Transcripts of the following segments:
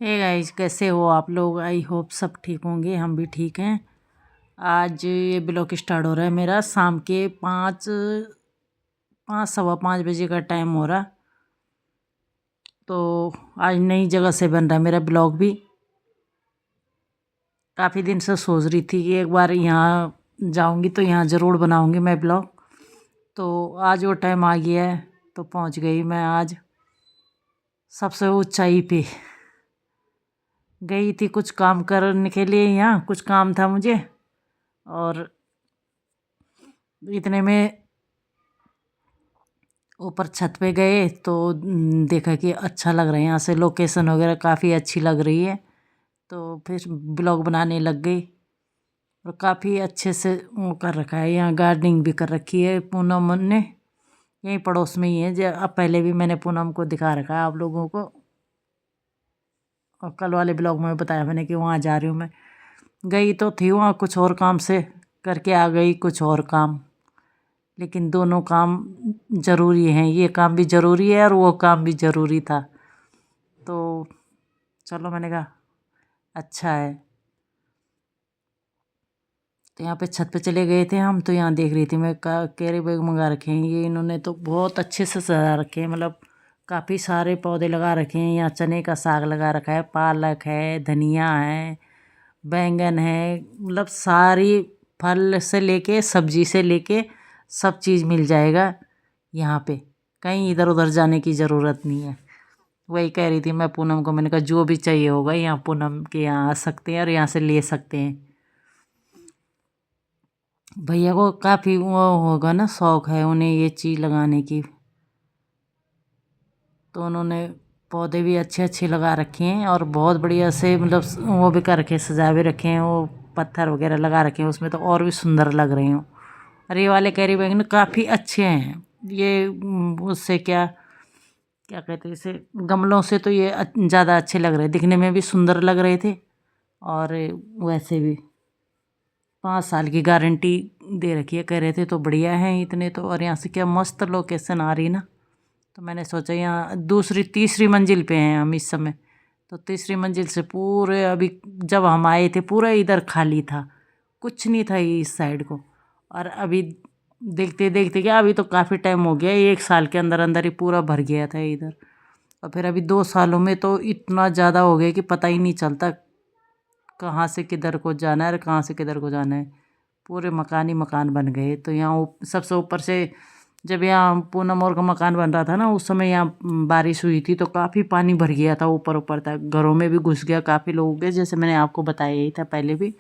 Hey guys, कैसे हो आप लोग। आई होप सब ठीक होंगे, हम भी ठीक हैं। आज ये ब्लॉग स्टार्ट हो रहा है मेरा शाम के 5:15 का टाइम हो रहा। तो आज नई जगह से बन रहा है मेरा ब्लॉग भी। काफ़ी दिन से सोच रही थी कि एक बार यहाँ जाऊँगी तो यहाँ ज़रूर बनाऊँगी मैं ब्लॉग। तो आज वो टाइम आ गया है, तो पहुँच गई मैं आज सबसे ऊंचाई पे। गई थी कुछ काम करने के लिए, यहाँ कुछ काम था मुझे, और इतने में ऊपर छत पे गए तो देखा कि अच्छा लग रहा है, यहाँ से लोकेशन वगैरह काफ़ी अच्छी लग रही है। तो फिर ब्लॉग बनाने लग गई, और काफ़ी अच्छे से वो कर रखा है, यहाँ गार्डनिंग भी कर रखी है पूनम ने, यहीं पड़ोस में ही है। जो अब पहले भी मैंने पूनम को दिखा रखा है आप लोगों को, और कल वाले ब्लॉग में बताया मैंने कि वहाँ जा रही हूँ मैं। गई तो थी वहाँ कुछ और काम से, करके आ गई कुछ और काम, लेकिन दोनों काम ज़रूरी हैं। ये काम भी ज़रूरी है और वो काम भी ज़रूरी था। तो चलो, मैंने कहा अच्छा है। तो यहाँ पे छत पे चले गए थे हम, तो यहाँ देख रही थी मैं, कैरी बैग मंगा रखे हैं ये इन्होंने, तो बहुत अच्छे से सजा रखे हैं। मतलब काफ़ी सारे पौधे लगा रखे हैं यहाँ। चने का साग लगा रखा है, पालक है, धनिया है, बैंगन है, मतलब सारी फल से लेके सब्जी से लेके सब चीज़ मिल जाएगा यहाँ पे। कहीं इधर उधर जाने की ज़रूरत नहीं है। वही कह रही थी मैं पूनम को, मैंने कहा जो भी चाहिए होगा यहाँ पूनम के यहाँ आ सकते हैं और यहाँ से ले सकते हैं। भैया को काफ़ी वो होगा ना, शौक़ है उन्हें ये चीज़ लगाने की। तो उन्होंने पौधे भी अच्छे अच्छे लगा रखे हैं, और बहुत बढ़िया से मतलब वो भी कर रखे, सजा भी रखे हैं। वो पत्थर वगैरह लगा रखे हैं उसमें, तो और भी सुंदर लग रहे हैं। और ये वाले कैरी बैग ना काफ़ी अच्छे हैं। ये उससे क्या क्या कहते हैं, इसे गमलों से तो ये ज़्यादा अच्छे लग रहे, दिखने में भी सुंदर लग रहे थे, और वैसे भी 5 साल की गारंटी दे रखी है, कह रहे थे। तो बढ़िया है इतने तो। और यहाँ से क्या मस्त लोकेशन आ रही ना, तो मैंने सोचा यहाँ दूसरी तीसरी मंजिल पे हैं हम इस समय। तो तीसरी मंजिल से पूरे, अभी जब हम आए थे पूरा इधर खाली था, कुछ नहीं था इस साइड को। और अभी देखते देखते क्या, अभी तो काफ़ी टाइम हो गया, 1 साल के अंदर अंदर ही पूरा भर गया था इधर। और फिर अभी 2 सालों में तो इतना ज़्यादा हो गया कि पता ही नहीं चलता कहाँ से किधर को जाना है और कहाँ से किधर को जाना है। पूरे मकान ही मकान बन गए। तो यहाँ सबसे ऊपर से, जब यहाँ पूनम और का मकान बन रहा था ना, उस समय यहाँ बारिश हुई थी, तो काफ़ी पानी भर गया था, ऊपर ऊपर तक घरों में भी घुस गया काफ़ी लोगों के, जैसे मैंने आपको बताया ही था पहले भी।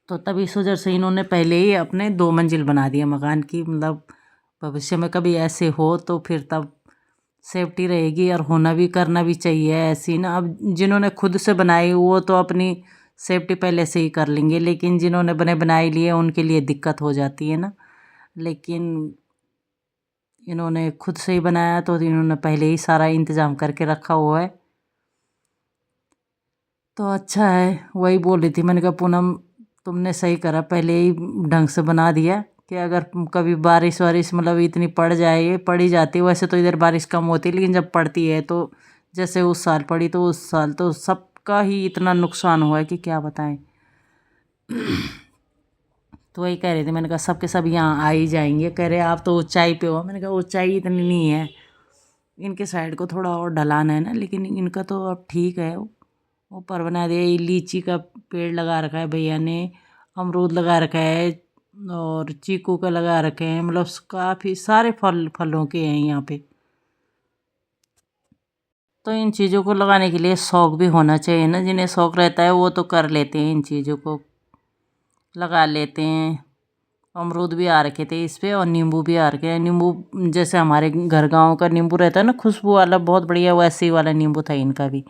तो तब इस वजह से इन्होंने पहले ही अपने 2 मंजिल बना दिया मकान की। मतलब भविष्य में कभी ऐसे हो तो फिर तब सेफ्टी रहेगी, और होना भी, करना भी चाहिए ऐसी ना। अब जिन्होंने खुद से बनाई वो तो अपनी सेफ्टी पहले से ही कर लेंगे, लेकिन जिन्होंने बनाई लिए उनके लिए दिक्कत हो जाती है ना। लेकिन इन्होंने खुद से ही बनाया, तो इन्होंने पहले ही सारा इंतज़ाम करके रखा हुआ है। तो अच्छा है। वही बोल रही थी, मैंने कहा पूनम तुमने सही करा, पहले ही ढंग से बना दिया, कि अगर कभी बारिश वारिश मतलब इतनी पड़ जाए, ये पड़ ही जाती है वैसे तो इधर बारिश कम होती है, लेकिन जब पड़ती है तो जैसे उस साल पड़ी, तो उस साल तो सबका ही इतना नुकसान हुआ है कि क्या बताएं। तो वही कह रहे थे, मैंने कहा सबके सब यहाँ आ ही जाएंगे। कह रहे आप तो ऊंचाई पे हो। मैंने कहा ऊंचाई इतनी नहीं है, इनके साइड को थोड़ा और ढलान है ना, लेकिन इनका तो अब ठीक है। ऊपर बना दिया, ये लीची का पेड़ लगा रखा है भैया ने, अमरूद लगा रखा है, और चीकू का लगा रखे हैं। मतलब काफ़ी सारे फलों के हैं यहाँ पे। तो इन चीज़ों को लगाने के लिए शौक़ भी होना चाहिए ना, जिन्हें शौक़ रहता है वो तो कर लेते हैं, इन चीज़ों को लगा लेते हैं। अमरूद भी आ रखे थे इस पे, और नींबू भी आ रखे हैं। नींबू जैसे हमारे घर गाँव का नींबू रहता है ना, खुशबू वाला, बहुत बढ़िया वैसे ही वाला नींबू था इनका भी।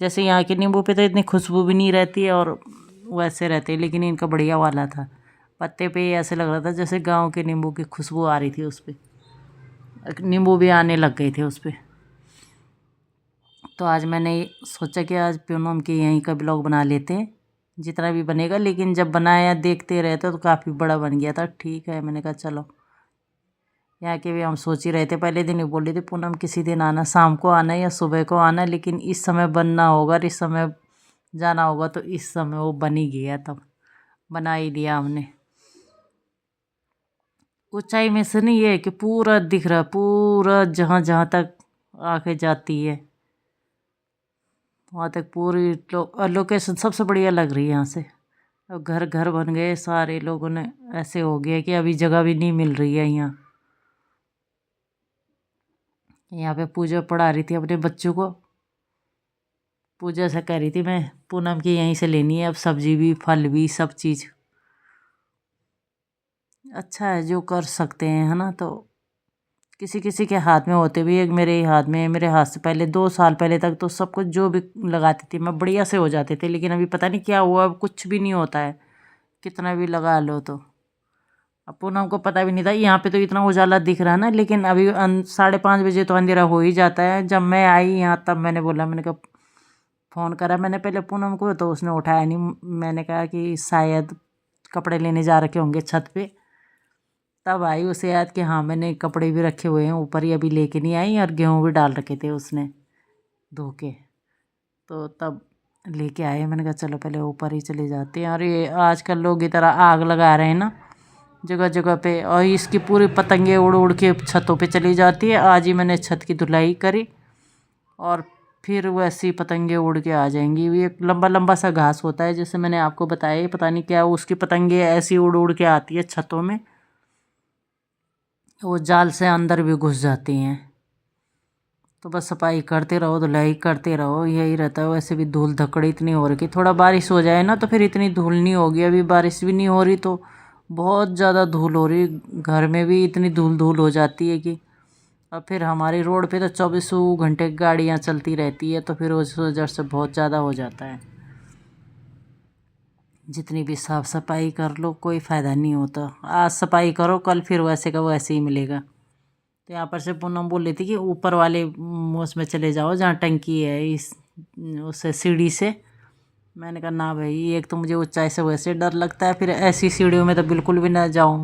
जैसे यहाँ के नींबू पे तो इतनी खुशबू भी नहीं रहती है, और वैसे रहते हैं, लेकिन इनका बढ़िया वाला था। पत्ते पे ऐसे लग रहा था जैसे गाँव के नींबू की खुशबू आ रही थी उस पर, नींबू भी आने लग गए थे उस पर। तो आज मैंने सोचा कि आज पूनम के यहीं का ब्लॉग बना लेते हैं, जितना भी बनेगा। लेकिन जब बनाया देखते रहे तो काफ़ी बड़ा बन गया था। ठीक है, मैंने कहा चलो यहाँ के भी हम सोच ही रहे थे, पहले दिन ही बोल रही थी पूनम किसी दिन आना, शाम को आना या सुबह को आना, लेकिन इस समय बनना होगा, इस समय जाना होगा, तो इस समय वो बन ही गया, तब बना ही दिया हमने। ऊंचाई में से नहीं, ये है कि पूरा दिख रहा, पूरा जहाँ जहाँ तक आके जाती है वहाँ तक पूरी लोकेशन सबसे बढ़िया लग रही है यहाँ से। अब घर घर बन गए, सारे लोगों ने ऐसे हो गया कि अभी जगह भी नहीं मिल रही है यहाँ। यहाँ पे पूजा पढ़ा रही थी अपने बच्चों को, पूजा से कह रही थी मैं पूनम की यहीं से लेनी है अब, सब्जी भी फल भी सब चीज़। अच्छा है जो कर सकते हैं, है ना। तो किसी किसी के हाथ में होते भी, एक मेरे हाथ में, मेरे हाथ से पहले 2 साल पहले तक तो सब कुछ जो भी लगाती थी मैं बढ़िया से हो जाते थे, लेकिन अभी पता नहीं क्या हुआ, अब कुछ भी नहीं होता है, कितना भी लगा लो तो। अब पूनम को पता भी नहीं था, यहाँ पे तो इतना उजाला दिख रहा है ना, लेकिन अभी 5:30 बजे तो अंधेरा हो ही जाता है। जब मैं आई यहाँ तब मैंने बोला, मैंने कहा फ़ोन करा मैंने पहले पूनम को, तो उसने उठाया नहीं। मैंने कहा कि शायद कपड़े लेने जा रखे होंगे छत पे। तब आई उसे याद कि हाँ मैंने कपड़े भी रखे हुए हैं ऊपर ही, अभी लेके नहीं आई, और गेहूँ भी डाल रखे थे उसने धो के, तो तब लेके आए। मैंने कहा चलो पहले ऊपर ही चले जाते हैं। और ये आजकल लोग इस तरह आग लगा रहे हैं ना जगह जगह पे, और इसकी पूरी पतंगे उड़ उड़ के छतों पे चली जाती है। आज ही मैंने छत की धुलाई करी और फिर वैसी पतंगे उड़ के आ जाएंगी। ये एक लंबा लंबा सा घास होता है, जैसे मैंने आपको बताया, पता नहीं क्या उसकी पतंगे ऐसी उड़ उड़ के आती है छतों में, वो जाल से अंदर भी घुस जाती हैं। तो बस सफाई करते रहो, धुलाई करते रहो, यही रहता है। वैसे भी धूल धकड़ी इतनी हो रही, थोड़ा बारिश हो जाए ना तो फिर इतनी धूल नहीं होगी। अभी बारिश भी नहीं हो रही तो बहुत ज़्यादा धूल हो रही, घर में भी इतनी धूल धूल हो जाती है कि। और फिर हमारी रोड पे तो 24 घंटे गाड़ियाँ चलती रहती है, तो फिर उस वजह से बहुत ज़्यादा हो जाता है। जितनी भी साफ़ सफाई कर लो कोई फ़ायदा नहीं होता। आज सफाई करो कल फिर वैसे का वैसे ही मिलेगा। तो यहाँ पर से पूनम बोल रही थी कि ऊपर वाले उसमें चले जाओ जहाँ टंकी है, इस उससे सीढ़ी से। मैंने कहा ना भाई, एक तो मुझे ऊंचाई से वैसे डर लगता है, फिर ऐसी सीढ़ियों में तो बिल्कुल भी ना जाऊँ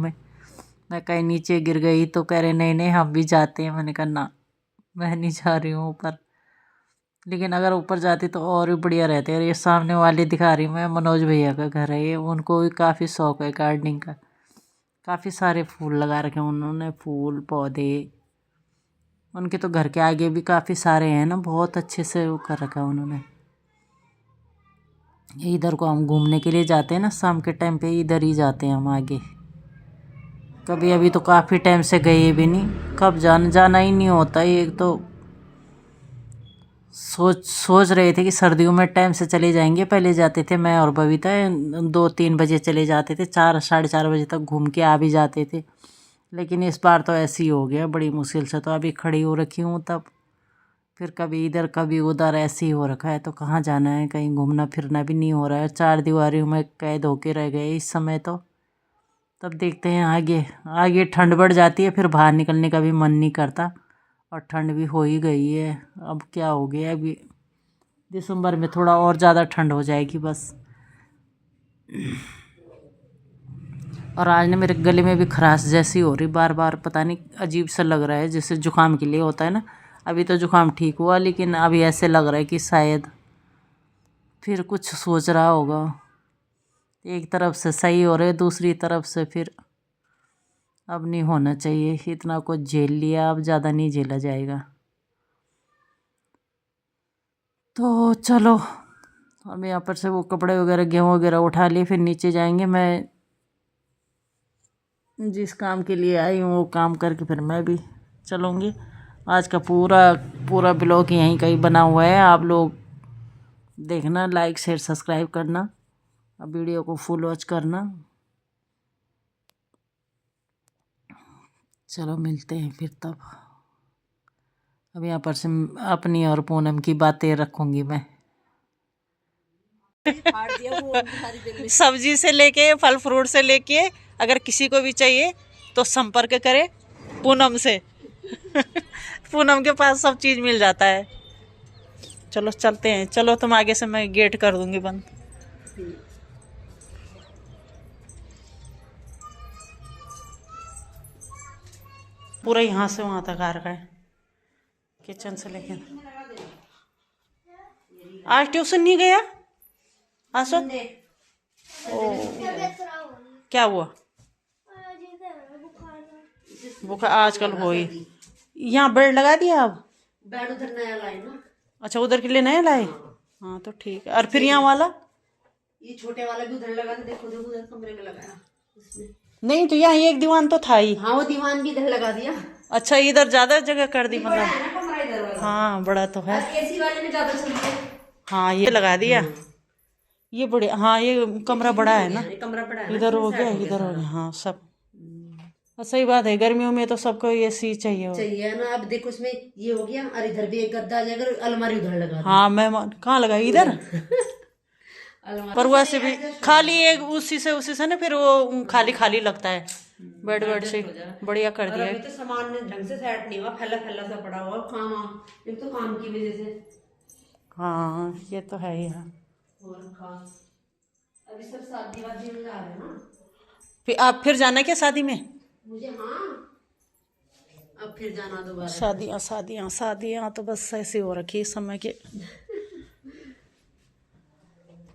मैं कहीं नीचे गिर गई तो कह रहे नहीं नहीं हम भी जाते हैं। मैंने कहा ना मैं नहीं जा रही हूँ ऊपर, लेकिन अगर ऊपर जाती तो और भी बढ़िया रहते। और ये सामने वाले दिखा रही हूँ मैं, मनोज भैया का घर है ये, उनको भी काफ़ी शौक है गार्डनिंग का, काफ़ी सारे फूल लगा रखे हैं उन्होंने, फूल पौधे। उनके तो घर के आगे भी काफ़ी सारे हैं ना, बहुत अच्छे से वो कर रखा है उन्होंने। इधर को हम घूमने के लिए जाते हैं ना शाम के टाइम पे, इधर ही जाते हैं हम आगे। कभी अभी तो काफ़ी टाइम से गए भी नहीं, कब जाना ही नहीं होता। एक तो सोच रहे थे कि सर्दियों में टाइम से चले जाएंगे, पहले जाते थे मैं और बबीता, 2-3 बजे चले जाते थे, 4 साढ़े 4 बजे तक घूम के आ भी जाते थे। लेकिन इस बार तो ऐसे ही हो गया बड़ी मुश्किल से, तो अभी खड़ी हो रखी हूँ, तब फिर कभी इधर कभी उधर ऐसे ही हो रखा है। तो कहाँ जाना है, कहीं घूमना फिरना भी नहीं हो रहा है, 4 दीवारों में कैद होके रह गए इस समय तो। तब देखते हैं आगे आगे ठंड बढ़ जाती है, फिर बाहर निकलने का भी मन नहीं करता, और ठंड भी हो ही गई है। अब क्या हो गया, अभी दिसंबर में थोड़ा और ज़्यादा ठंड हो जाएगी बस। और आज ना मेरे गले में भी खराश जैसी हो रही बार बार, पता नहीं अजीब सा लग रहा है, जैसे जुकाम के लिए होता है ना। अभी तो जुकाम ठीक हुआ, लेकिन अभी ऐसे लग रहा है कि शायद फिर कुछ सोच रहा होगा। एक तरफ से सही हो रहे, दूसरी तरफ से फिर अब नहीं होना चाहिए, इतना कुछ झेल लिया, अब ज़्यादा नहीं झेला जाएगा। तो चलो अब यहाँ पर से वो कपड़े वगैरह गेहूँ वगैरह उठा लिए, फिर नीचे जाएंगे। मैं जिस काम के लिए आई हूँ वो काम करके फिर मैं भी चलूँगी। आज का पूरा पूरा ब्लॉग यहीं कहीं बना हुआ है, आप लोग देखना, लाइक शेयर सब्सक्राइब करना, अब वीडियो को फुल वॉच करना। चलो मिलते हैं फिर तब। अब यहाँ पर से अपनी और पूनम की बातें रखूँगी मैं। सब्जी से लेके फल फ्रूट से लेके अगर किसी को भी चाहिए तो संपर्क करें पूनम से। पूनम के पास सब चीज़ मिल जाता है। चलो चलते हैं, चलो तुम आगे से, मैं गेट कर दूंगी बंद। पूरा यहाँ से वहाँ तक आ रखा है, किचन से लेके। आज ट्यूशन नहीं गया आसो? ओ क्या हुआ? बुखार आजकल हो ही। यहाँ बेड लगा दिया अब? बेड उधर नया लाए ना। अच्छा, उधर के लिए नया लाए। हाँ तो ठीक है। और फिर यहाँ वाला ये छोटे वाला भी उधर लगा था, देखो देखो उधर कमरे में लगाया उसमें। नहीं तो यहाँ एक दीवान तो था ही। हाँ वो दीवान भी इधर लगा दिया। अच्छा, इधर ज्यादा जगह कर दी बड़ा है मतलब। ना कमरा इधर वाला। हाँ बड़ा तो है। एसी वाले में ज्यादा चलते हैं। हाँ ये लगा दिया, ये बढ़िया। हाँ ये कमरा बड़ा है ना, ये कमरा बड़ा है ना, इधर हो गया इधर हो गया। हाँ सब सही बात है। गर्मियों में तो सबको एसी चाहिए हो। चाहिए ना। अब देखो इसमें ये हो गया और इधर भी एक गद्दा आ जाएगा, अलमारी उधर लगा दी। हाँ मैं कहाँ लगा इधर पर वैसे भी खाली एक उसी से ना फिर वो खाली खाली लगता है। बेड से बढ़िया कर दिया। अभी तो सामान ढंग से सेट नहीं हुआ, फैला फैला सा पड़ा हुआ काम। एक तो काम की वजह से। हाँ ये तो है ही। हाँ और खास अभी सब शादी वादी में जा रहे हैं ना। फिर आप फिर जाना क्या शादी में? मुझे हाँ अब फिर जाना दोबारा। शादियाँ तो बस ऐसी हो रखी इस समय के।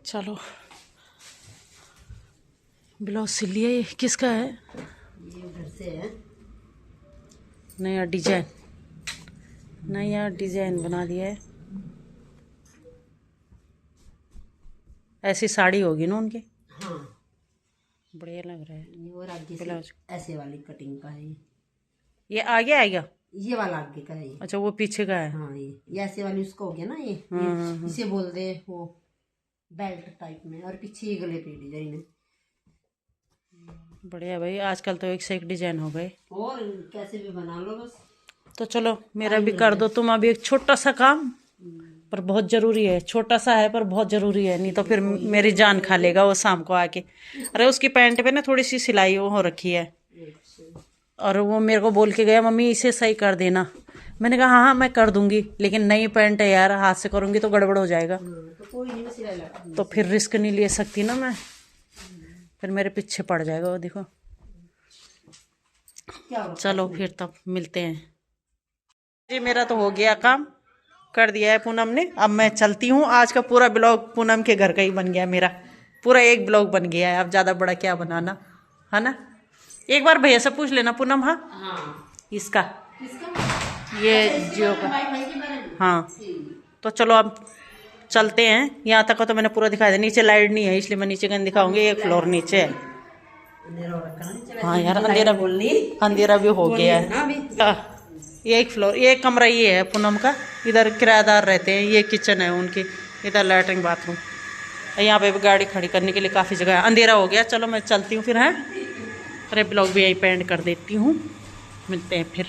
चलो ब्लाउज सिल लिया। ये किसका है? ये उधर से है, नया डिजाइन बना दिया है। ऐसी साड़ी होगी ना उनकी। हाँ बढ़िया लग रहा है। ये और आगे से ब्लाउज ऐसे वाली कटिंग का है। ये आगे आएगा? ये वाला आगे का है ये। अच्छा वो पीछे का है। हाँ ये ऐसे वाली उसको हो गया ना ये इसे बोलते हैं वो बेल्ट टाइप में, और पीछे ये गले पे डिजाइन है। बढ़िया भाई, आजकल तो एक से एक डिजाइन हो गए। और कैसे भी बना लो बस। तो चलो मेरा भी कर दो तुम अभी एक छोटा सा काम, पर बहुत जरूरी है। छोटा सा है पर बहुत जरूरी है, नहीं तो फिर मेरी जान खा लेगा वो शाम को आके। अरे उसकी पैंट पे ना थोड़ी सी सिलाई वो हो रखी है, और वो मेरे को बोल के गया मम्मी इसे सही कर देना। मैंने कहा हाँ मैं कर दूंगी, लेकिन नई पैंट है यार, हाथ से करूंगी तो गड़बड़ हो जाएगा। तो कोई नहीं, मैं सिलाई लगा। तो फिर रिस्क नहीं ले सकती ना मैं, फिर मेरे पीछे पड़ जाएगा वो। देखो क्या होगा? चलो फिर तब मिलते हैं जी। मेरा तो हो गया काम, कर दिया है पूनम ने। अब मैं चलती हूँ। आज का पूरा ब्लॉग पूनम के घर का ही बन गया मेरा, पूरा एक ब्लॉग बन गया है। अब ज़्यादा बड़ा क्या बनाना है ना। एक बार भैया से पूछ लेना पूनम। हाँ हाँ इसका किसका? ये जियो का। भाई के बारे में। हाँ तो चलो अब चलते हैं। यहाँ तक का तो मैंने पूरा दिखाया था। नीचे लाइट नहीं है इसलिए मैं नीचे कहीं दिखाऊंगी। एक फ्लोर नीचे है। अंधेरा हो रखा है। हाँ यार अंधेरा भी हो गया है। ये एक फ्लोर, ये एक कमरा ये है पूनम का। इधर किराएदार रहते हैं। ये किचन है उनकी, इधर लैट्रिन बाथरूम। यहाँ पे भी गाड़ी खड़ी करने के लिए काफ़ी जगह है। अंधेरा हो गया, चलो मैं चलती हूँ फिर। है अरे ब्लॉग भी यहीं पे एंड कर देती हूँ। मिलते हैं फिर।